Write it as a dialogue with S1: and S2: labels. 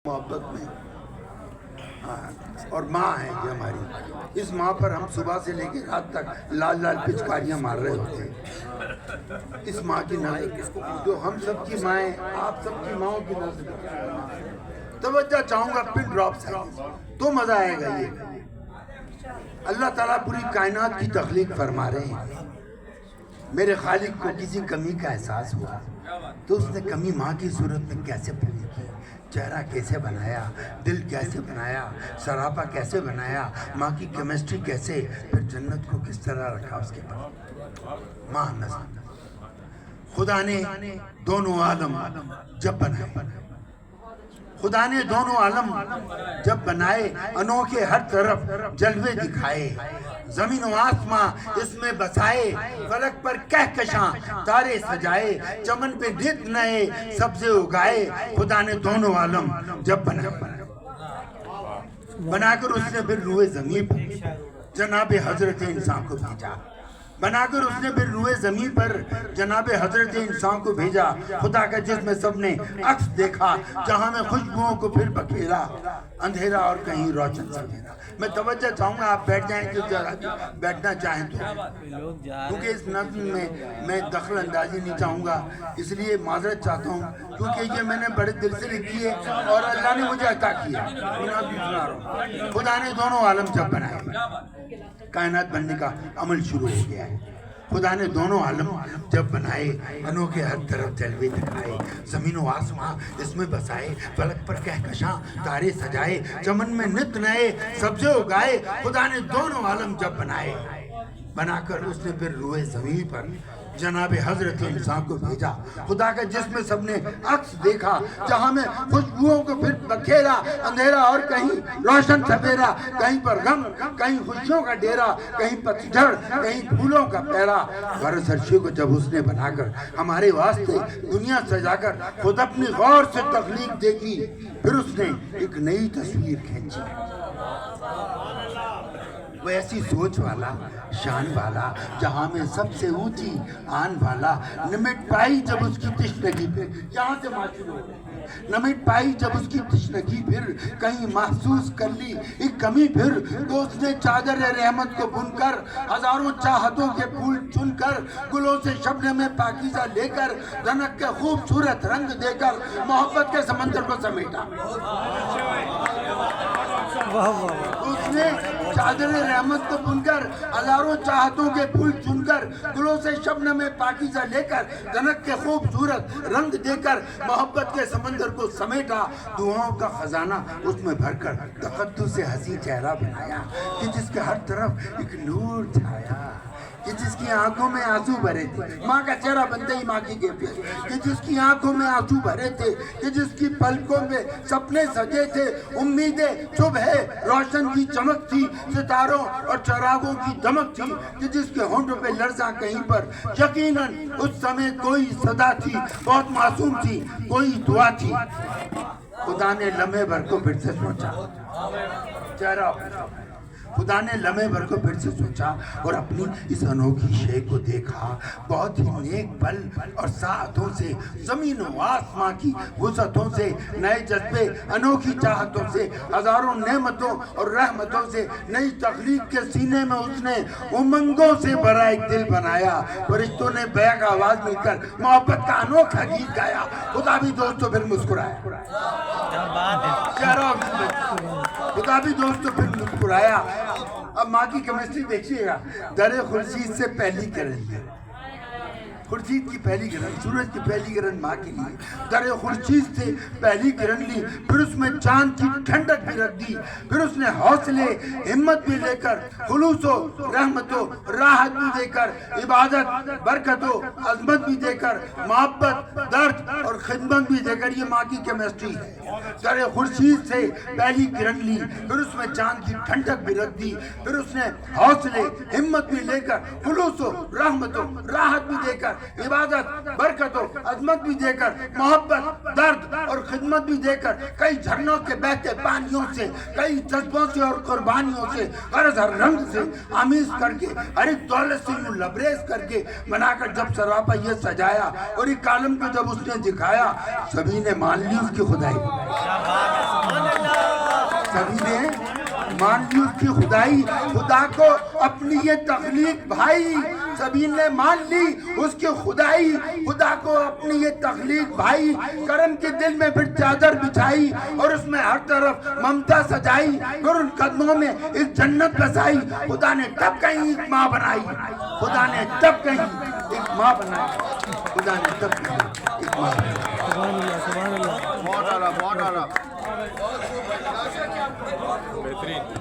S1: محبت میں اور ماں ہے یہ ہماری. اس ماں پر ہم صبح سے لے کے رات تک لال لال پچکاریاں مار رہے ہوتے ہیں. اس ماں کی نظر جو ہم سب کی مائیں، آپ سب کی ماؤں کی نظر توجہ چاہوں گا پن ڈراپ سے تو مزہ آئے گا. یہ اللہ تعالیٰ پوری کائنات کی تخلیق فرما رہے ہیں. میرے خالق کو کسی کمی کا احساس ہوا تو اس نے کمی ماں کی صورت میں کیسے پوری کی، چہرہ کیسے بنایا، دل کیسے بنایا، سراپا کیسے بنایا، ماں کی کیمسٹری کیسے، پھر جنت کو کس طرح رکھا اس کے پاس. ماں نظر خدا نے دونوں عالم جب بنائے، خدا نے دونوں عالم جب بنائے، انوکھے ہر طرف جلوے دکھائے، زمین و آسماں اس میں بسائے، فلک پر کہکشاں تارے سجائے، چمن پہ نت نئے سبزے اگائے. خدا نے دونوں عالم جب بنا کر اس نے پھر روئے زمین پر جناب حضرت انسان کو بھیجا. بنا کر اس نے پھر روئے زمین پر جناب حضرت انسان کو بھیجا. خدا کا جس میں سب نے عکس دیکھا، جہاں میں خوشبوؤں کو پھر بکھیرا، اندھیرا اور کہیں روشن سویرا. میں توجہ چاہوں گا آپ بیٹھ جائیں جس جگہ بیٹھنا چاہیں تو، کیونکہ اس نظم میں دخل اندازی نہیں چاہوں گا، اس لیے معذرت چاہتا ہوں، کیونکہ یہ میں نے بڑے دل سے لکھی ہے اور اللہ نے مجھے عطا کیا. خدا نے دونوں عالم جب بنائے، کائنات بننے کا عمل شروع ہو گیا ہے. خدا نے دونوں عالم جب بنائے، انوکھے ہر طرف جلوے دکھائے، زمین و آسماں اس میں بسائے، فلک پر کہکشاں تارے سجائے، چمن میں نت نئے سبزے اگائے. خدا نے دونوں عالم جب بنائے، بنا کر اس نے پھر روئے زمین پر جناب حضرت انسان کو بھیجا. خدا کا جس میں سب نے عکس دیکھا، جہاں میں خوشبوؤں کو پھر بکھیرا، اندھیرا اور کہیں روشن سویرا، کہیں پر غم کہیں خوشیوں کا ڈیرا، کہیں پتجھڑ کہیں پھولوں کا پیرا. غرض عرشی کو جب اس نے بنا کر ہمارے واسطے دنیا سجا کر خود اپنی غور سے تخلیق دیکھی، پھر اس نے ایک نئی تصویر کھینچی. وہ ایسی سوچ والا، شان والا، جہاں میں سب سے اونچی آن والا، نمٹ پائی جب اس کی تشنگی پھر، یہاں سے معشور ہو گئے، نمٹ پائی جب اس کی تشنگی پھر، کہیں محسوس کر لی ایک کمی پھر، تو اس نے چادر رحمت کو بن کر، ہزاروں چاہتوں کے پھول چن کر، گلوں سے شبنم پاکیزہ لے کر، رنگ کے خوبصورت رنگ دے کر، محبت کے سمندر کو سمیٹا. اس نے چادر رحمت کو بن کر، ہزاروں چاہتوں کے پھول چن کر، گلوں سے شبنم پاکیزہ لے کر، جنت کے خوبصورت رنگ دے کر، محبت کے سمندر کو سمیٹا. دعاؤں کا خزانہ اس میں بھر کر تقدس سے حسین چہرہ بنایا، کہ جس کے ہر طرف ایک نور چھایا، کہ جس کی آنکھوں میں آنسو بھرے تھے. ماں کا چہرہ بنتے ہی ماں کی کیفیت، کہ جس کی آنکھوں میں آنسو بھرے تھے، کہ جس کی پلکوں میں سپنے سجے تھے، امیدیں صبح روشن کی چمک تھی، ستاروں اور چراغوں کی دمک تھی، کہ جس کے ہونٹوں پہ لرزاں کہیں پر یقیناً اس سمے کوئی صدا تھی، بہت معصوم تھی، کوئی دعا تھی. خدا نے لمحے بھر کو پھر سے سوچا، چہرہ خدا نے لمحے بھر کو پھر سے سوچا اور اپنی اس انوکھی شے کو دیکھا. بہت ہی نیک پل اور ساعتوں سے، زمین و آسماں کی وسعتوں سے، نئے جذبے انوکھی چاہتوں سے، ہزاروں نعمتوں اور رحمتوں سے، نئی تخلیق کے سینے میں اس نے امنگوں سے بھرا ایک دل بنایا. فرشتوں نے بیک آواز مل کر محبت کا انوکھا گیت گایا. خدا بھی دوستوں پھر مسکرایا، خدا بھی دوستوں پھر مسکرایا. اب ماں کی کیمسٹری دیکھیے گا. در خورشید سے پہلی کرن، خورشید کی پہلی کرن، سورج کی پہلی کرن ماں کے لیے. در خورشید سے پہلی کرن لی، پھر اس میں چاند کی ٹھنڈک بھی رکھ دی. پھر اس نے حوصلے ہمت بھی لے کر، خلوص و رحمت و راحت بھی دے کر، عبادت برکت و عظمت بھی دے کر، محبت درد اور خدمت بھی دے کر. یہ ماں کی کیمسٹری ہے. در خورشید سے پہلی کرن لی، پھر اس میں چاند کی ٹھنڈک بھی رکھ دی. پھر اس نے حوصلے ہمت بھی لے کر، خلوص و رحمت و راحت بھی دے کر، عبادت برکت و عظمت بھی دے کر، محبت درد اور خدمت بھی دے کر، کئی جھرنوں کے بہتے پانیوں سے، کئی جذبوں سے اور قربانیوں سے، غرض ہر رنگ سے آمیز کر کے، ہر ایک دولت سے یوں لبریز کر کے بنا کر جب سراپا یہ سجایا اور ایک عالم کو جب اس نے دکھایا، سبھی نے مان لی اس کی خدائی. سبھی نے مان لی اس کی خدائی، خدا کو اپنی یہ تخلیق بھائی، سبھی نے مان لی اس کی خدائی، خدا کو اپنی یہ تخلیق بھائی، کرم کے دل میں پھر چادر بچھائی اور اس میں ہر طرف ممتا سجائی اور ان قدموں میں ایک جنت بسائی۔ خدا نے تب کہیں ایک ماں بنائی، خدا نے تب کہیں ایک ماں بنائی، خدا نے تب کہیں ایک ماں بنائی۔
S2: سبحان اللہ، سبحان اللہ،
S3: بہت اعلیٰ، بہت اعلیٰ، بہترین۔